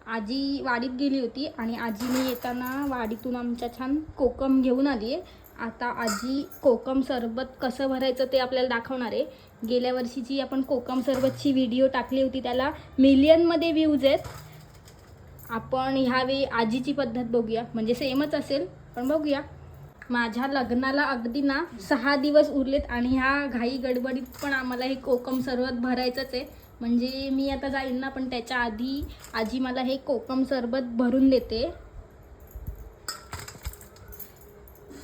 आजी वाडीत गेली होती आणि आजीने येताना वाडीतून आमच्या छान कोकम घेऊन आली आहे। आता आजी कोकम सरबत कसं भरायचं ते आपल्याला दाखवणार आहे। गेल्या वर्षीची आपण कोकम सरबतची व्हिडिओ टाकली होती, त्याला मिलियनमध्ये व्ह्यूज आहेत। आपण ह्यावेळी आजीची पद्धत बघूया, म्हणजे सेमच असेल पण बघूया। माझ्या लग्नाला अगदी ना 6 दिवस उरलेत आणि ह्या घाई गडबडीत पण आम्हाला हे कोकम सरबत भरायचंच आहे। म्हणजे मी आता जाईन ना, पण त्याच्या आधी आजी मला हे कोकम सरबत भरून देते।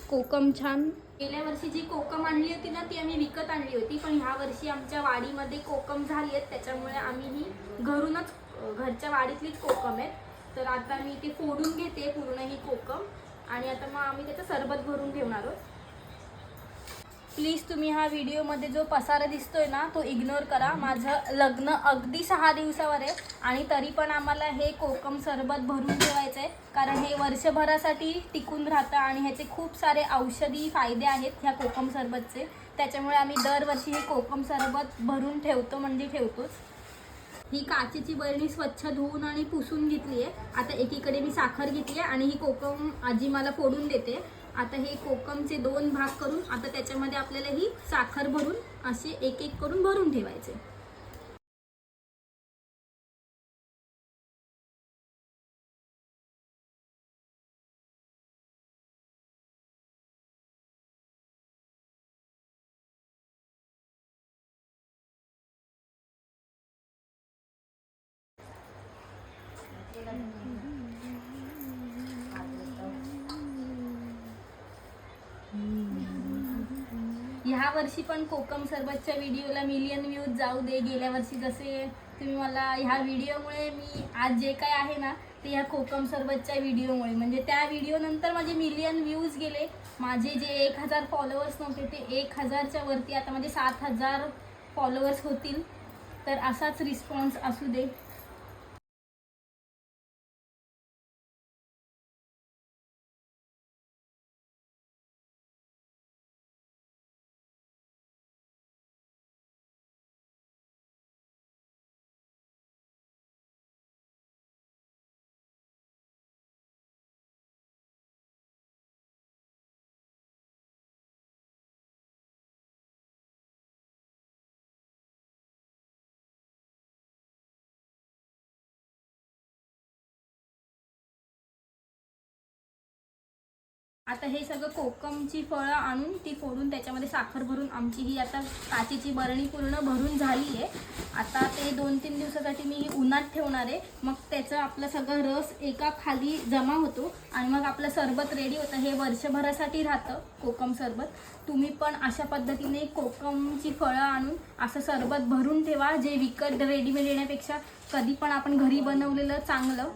कोकम छान गेल्या वर्षी जी कोकम आणली होती ना ती आम्ही विकत आणली होती, पण ह्या वर्षी आमच्या वाडीमध्ये कोकम झाली आहेत, त्याच्यामुळे आम्ही ही घरूनच घरच्या वाडीतलीच कोकम आहेत। तर आता मी ते फोडून घेते पूर्ण ही कोकम आणि आता मग आम्ही त्याचं सरबत भरून ठेवणार आहोत। प्लीज तुम्ही हा व्हिडिओमध्ये जो पसारा दिसतोय ना तो इग्नोर करा। माझं लग्न अगदी 6 दिवसावर आहे आणि तरी पण आम्हाला हे कोकम सरबत भरून ठेवायचं आहे, कारण हे वर्षभरासाठी टिकून राहतं आणि ह्याचे खूप सारे औषधी फायदे आहेत ह्या कोकम सरबतचे। त्याच्यामुळे आम्ही दरवर्षी हे कोकम सरबत भरून ठेवतो, म्हणजे ठेवतोच। ही काचेची बरणी स्वच्छ धुवून आणि पुसून घेतली आहे। आता एकीकडे मी साखर घेतली आहे आणि ही कोकम आजी मला फोडून देते। आता हे कोकमचे 2 भाग करून आता त्याच्यामध्ये आपल्याला ही साखर भरून असे एक एक करून भरून ठेवायचे। ह्या वर्षी पण कोकम सरबतच्या व्हिडिओला मिलियन व्ह्यूज जाऊ दे। गेल्या वर्षी जसे तुम्ही मला ह्या व्हिडिओमुळे मी आज जे काय आहे ना ते ह्या कोकम सरबतच्या व्हिडिओमुळे, म्हणजे त्या व्हिडिओ नंतर माझे मिलियन व्ह्यूज गेले। माझे जे 1000 फॉलोअर्स नव्हते ते 1000च्या वरती आता म्हणजे 7000 फॉलोअर्स होतील। तर असाच रिस्पॉन्स असू दे। आता हे सगळं कोकमची फळं आणून ती फोडून त्याच्यामध्ये साखर भरून आमची ही आता काचेची बरणी पूर्ण भरून झाली आहे। आता ते 2-3 दिवसासाठी मी उन्हात ठेवणार आहे, मग त्याचं आपलं सगळं रस एका खाली जमा होतो आणि मग आपलं सरबत रेडी होतं। हे वर्षभरासाठी राहतं कोकम सरबत। तुम्ही पण अशा पद्धतीने कोकमची फळं आणून असं सरबत भरून ठेवा, जे विकत रेडीमेड येण्यापेक्षा कधी पण आपण घरी बनवलेलं चांगलं।